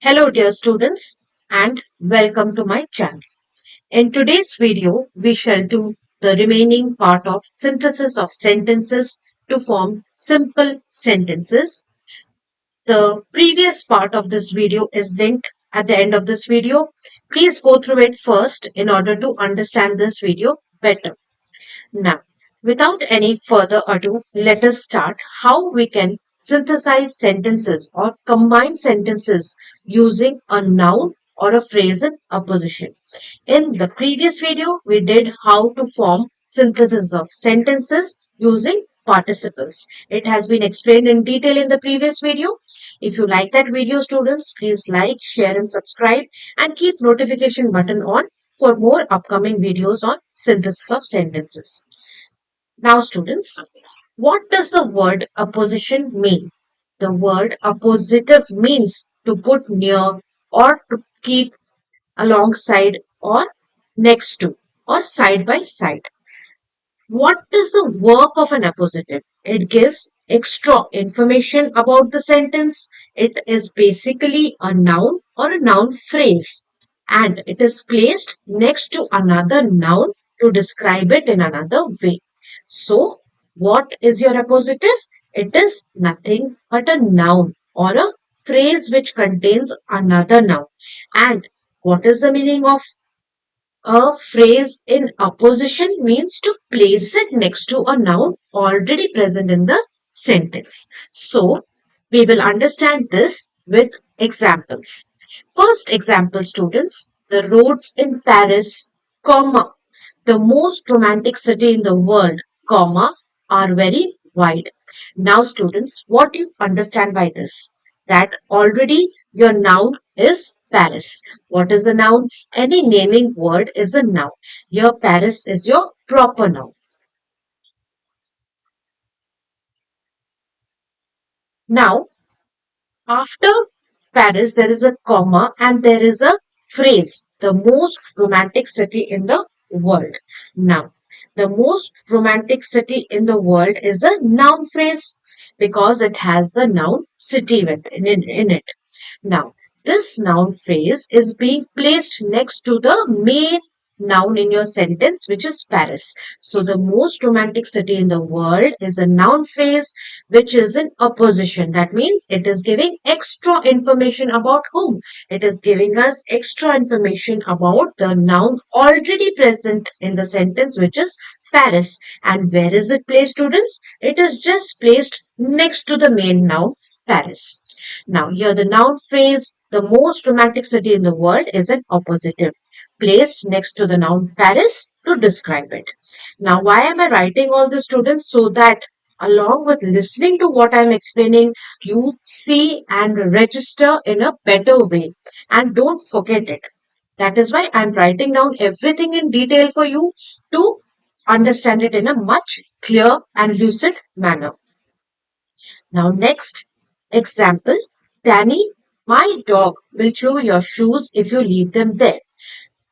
Hello dear students and welcome to my channel. In today's video, we shall do the remaining part of synthesis of sentences to form simple sentences. The previous part of this video is linked at the end of this video. Please go through it first in order to understand this video better. Now, without any further ado, let us start how we can synthesize sentences or combine sentences using a noun or a phrase in apposition. In the previous video, we did how to form synthesis of sentences using participles. It has been explained in detail in the previous video. If you like that video, students, please like, share and subscribe and keep notification button on for more upcoming videos on synthesis of sentences. Now, students, what does the word apposition mean? The word appositive means to put near or to keep alongside or next to or side by side. What is the work of an appositive? It gives extra information about the sentence. It is basically a noun or a noun phrase and it is placed next to another noun to describe it in another way. So, what is your appositive? It is nothing but a noun or a phrase which contains another noun. And what is the meaning of a phrase in apposition? Means to place it next to a noun already present in the sentence. So, we will understand this with examples. First example, students, the roads in Paris, comma, the most romantic city in the world, comma, are very wide. Now, students, what do you understand by this? That already your noun is Paris. What is a noun? Any naming word is a noun. Here, Paris is your proper noun. Now, after Paris, there is a comma and there is a phrase, the most romantic city in the world. Now, the most romantic city in the world is a noun phrase because it has the noun city in it. Now, this noun phrase is being placed next to the main noun in your sentence, which is Paris. So, the most romantic city in the world is a noun phrase which is in apposition. That means it is giving extra information about whom? It is giving us extra information about the noun already present in the sentence, which is Paris. And where is it placed, students? It is just placed next to the main noun, Paris. Now, here the noun phrase, the most romantic city in the world, is an appositive placed next to the noun Paris to describe it. Now, why am I writing all this, students? So that along with listening to what I'm explaining, you see and register in a better way and don't forget it. That is why I'm writing down everything in detail for you to understand it in a much clear and lucid manner. Now, next example, Danny, my dog will chew your shoes if you leave them there.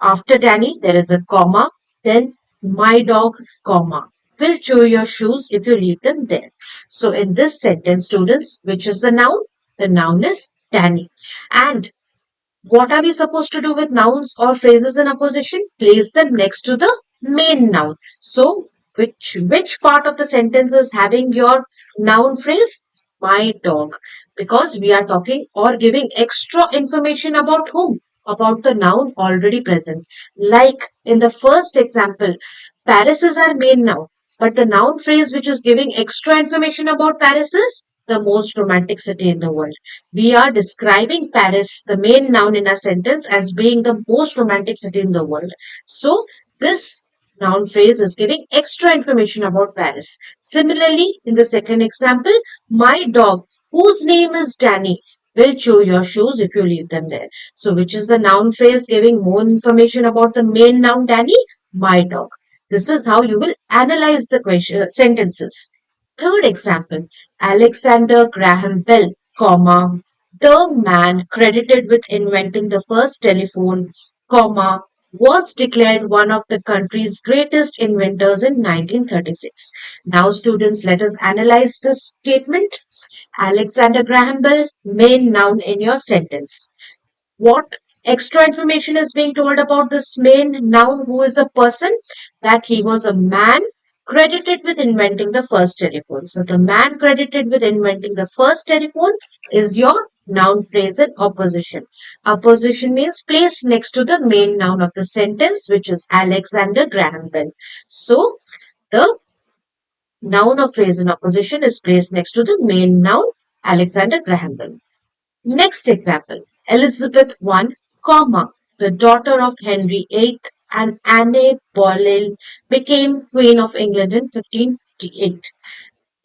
After Danny, there is a comma, then my dog, comma, will chew your shoes if you leave them there. So, in this sentence, students, which is the noun? The noun is Danny. And what are we supposed to do with nouns or phrases in apposition? Place them next to the main noun. So, which part of the sentence is having your noun phrase? My dog. Because we are talking or giving extra information about whom? About the noun already present. Like in the first example, Paris is our main noun. But the noun phrase which is giving extra information about Paris is the most romantic city in the world. We are describing Paris, the main noun in a sentence, as being the most romantic city in the world. So, this noun phrase is giving extra information about Paris. Similarly, in the second example, my dog, whose name is Danny, will chew your shoes if you leave them there. So, which is the noun phrase giving more information about the main noun Danny? My dog. This is how you will analyze the sentences. Third example, Alexander Graham Bell, comma, the man credited with inventing the first telephone, comma, was declared one of the country's greatest inventors in 1936. Now, students, let us analyze this statement. Alexander Graham Bell, main noun in your sentence. What extra information is being told about this main noun who is a person? That he was a man credited with inventing the first telephone. So the man credited with inventing the first telephone is your noun phrase in opposition. Opposition means placed next to the main noun of the sentence, which is Alexander Graham Bell. So the noun or phrase in opposition is placed next to the main noun Alexander Graham Bell. Next example, Elizabeth I, comma, the daughter of Henry VIII and Anne Boleyn became Queen of England in 1558.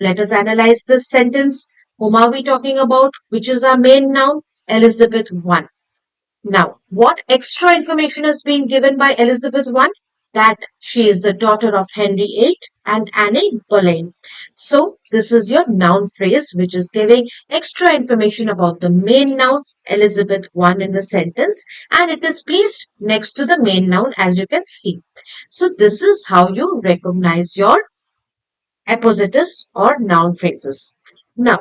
Let us analyze this sentence. Whom are we talking about? Which is our main noun? Elizabeth I. Now, what extra information is being given by Elizabeth I? That she is the daughter of Henry VIII and Anne Boleyn. So, this is your noun phrase which is giving extra information about the main noun Elizabeth I in the sentence, and it is placed next to the main noun as you can see. So, this is how you recognize your appositives or noun phrases. Now,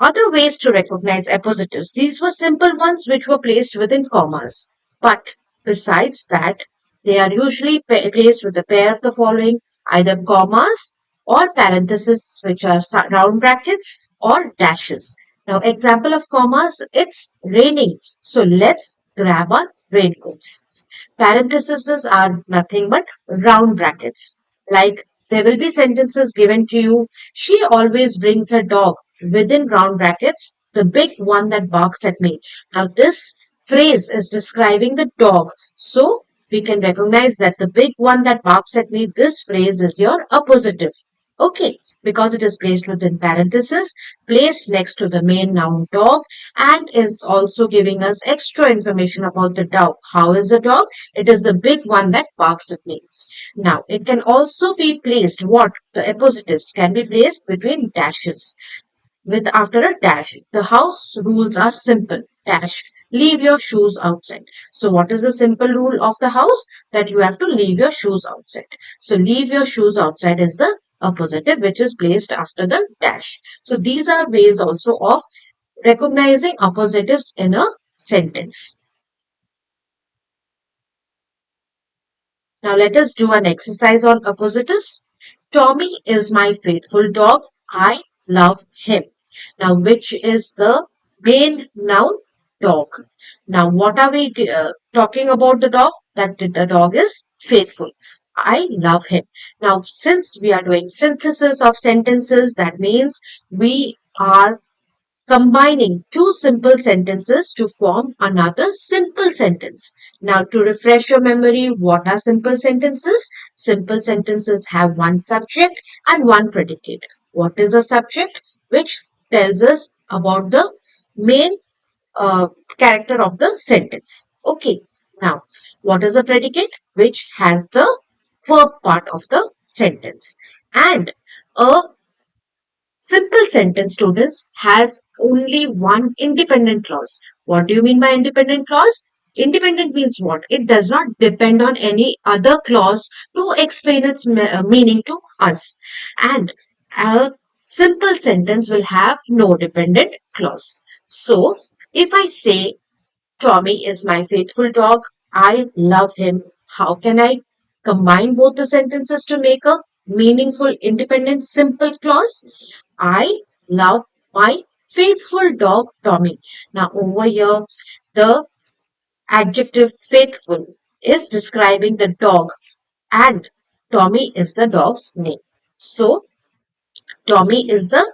other ways to recognize appositives. These were simple ones which were placed within commas. But besides that, they are usually placed with a pair of the following, either commas or parentheses, which are round brackets, or dashes. Now, example of commas, it's raining. So let's grab our raincoats. Parentheses are nothing but round brackets. Like there will be sentences given to you. She always brings her dog within round brackets, the big one that barks at me. Now, this phrase is describing the dog. So, we can recognize that the big one that barks at me, this phrase is your appositive. Okay, because it is placed within parentheses, placed next to the main noun dog, and is also giving us extra information about the dog. How is the dog? It is the big one that barks at me. Now, it can also be placed, what? The appositives can be placed between dashes with after a dash. The house rules are simple. Dash. Leave your shoes outside. So what is the simple rule of the house? That you have to leave your shoes outside. So leave your shoes outside is the appositive which is placed after the dash. So these are ways also of recognizing appositives in a sentence. Now let us do an exercise on appositives. Tommy is my faithful dog. I love him. Now, which is the main noun? Dog. Now, what are we talking about the dog? That the dog is faithful. I love him. Now, since we are doing synthesis of sentences, that means we are combining two simple sentences to form another simple sentence. Now, to refresh your memory, what are simple sentences? Simple sentences have one subject and one predicate. What is a subject? Which tells us about the main character of the sentence. Okay. Now, what is a predicate? Which has the verb part of the sentence. And a simple sentence, students, has only one independent clause. What do you mean by independent clause? Independent means what? It does not depend on any other clause to explain its meaning to us. And a simple sentence will have no dependent clause. So, if I say Tommy is my faithful dog. I love him. How can I combine both the sentences to make a meaningful, independent, simple clause? I love my faithful dog, Tommy. Now, over here, the adjective faithful is describing the dog, and Tommy is the dog's name. So, Tommy is the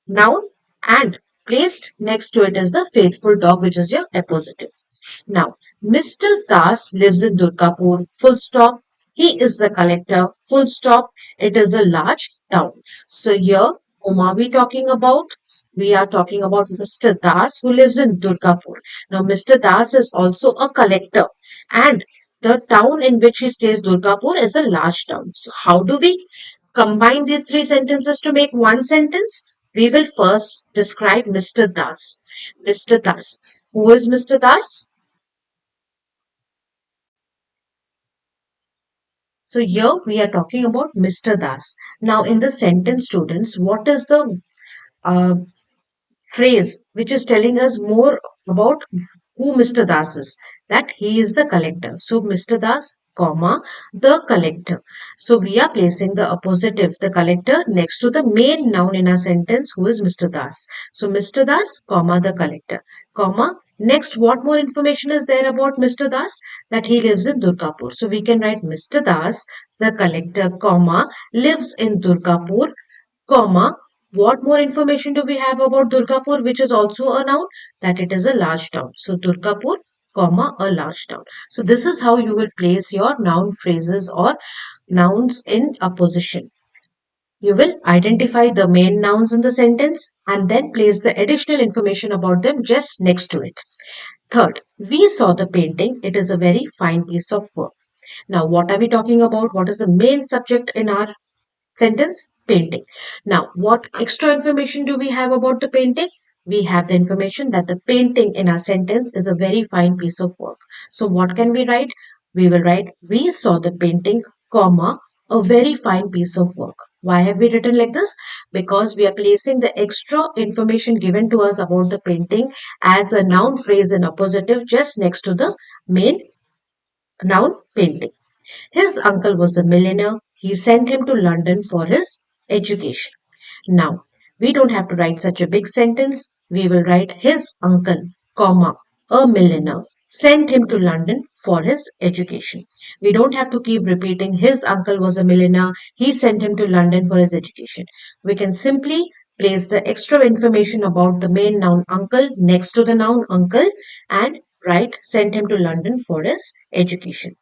noun, and placed next to it is the faithful dog, which is your appositive. Now, Mr. Das lives in Durgapur, full stop. He is the collector, full stop. It is a large town. So here, whom are we talking about? We are talking about Mr. Das who lives in Durgapur. Now, Mr. Das is also a collector, and the town in which he stays, Durgapur, is a large town. So how do we combine these three sentences to make one sentence? We will first describe Mr. Das. Mr. Das. Who is Mr. Das? So here we are talking about Mr. Das. Now in the sentence, students, what is the uh, phrase which is telling us more about who Mr. Das is, that he is the collector. So Mr. Das, comma, the collector. So we are placing the appositive, the collector, next to the main noun in our sentence, who is Mr. Das. So Mr. Das, comma, the collector, comma. Next, what more information is there about Mr. Das? That he lives in Durgapur. So we can write Mr. Das, the collector, comma, lives in Durgapur, comma. What more information do we have about Durgapur, which is also a noun? That it is a large town. So Durgapur, comma, a large town. So this is how you will place your noun phrases or nouns in apposition. You will identify the main nouns in the sentence and then place the additional information about them just next to it. Third, we saw the painting. It is a very fine piece of work. Now, what are we talking about? What is the main subject in our sentence? Painting. Now, what extra information do we have about the painting? We have the information that the painting in our sentence is a very fine piece of work. So what can we write? We will write, we saw the painting, comma, a very fine piece of work. Why have we written like this? Because we are placing the extra information given to us about the painting as a noun phrase in appositive just next to the main noun painting. His uncle was a millionaire. He sent him to London for his education. Now, we don't have to write such a big sentence. We will write his uncle, comma, a millionaire, sent him to London for his education. We don't have to keep repeating his uncle was a millionaire. He sent him to London for his education. We can simply place the extra information about the main noun uncle next to the noun uncle and write sent him to London for his education.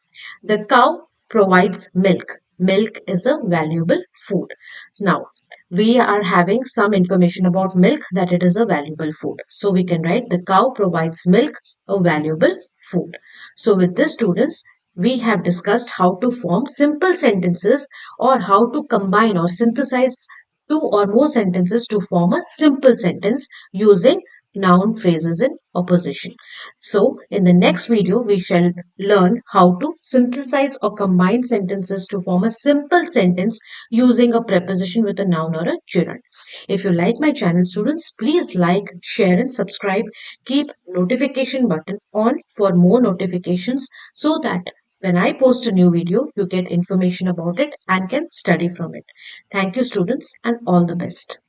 The cow provides milk. Milk is a valuable food. Now, we are having some information about milk, that it is a valuable food. So we can write the cow provides milk, a valuable food. So with this, students, we have discussed how to form simple sentences or how to combine or synthesize two or more sentences to form a simple sentence using noun phrases in opposition. So in the next video, we shall learn how to synthesize or combine sentences to form a simple sentence using a preposition with a noun or a gerund. If you like my channel, students, please like, share and subscribe. Keep notification button on for more notifications so that when I post a new video, you get information about it and can study from it. Thank you, students, and all the best.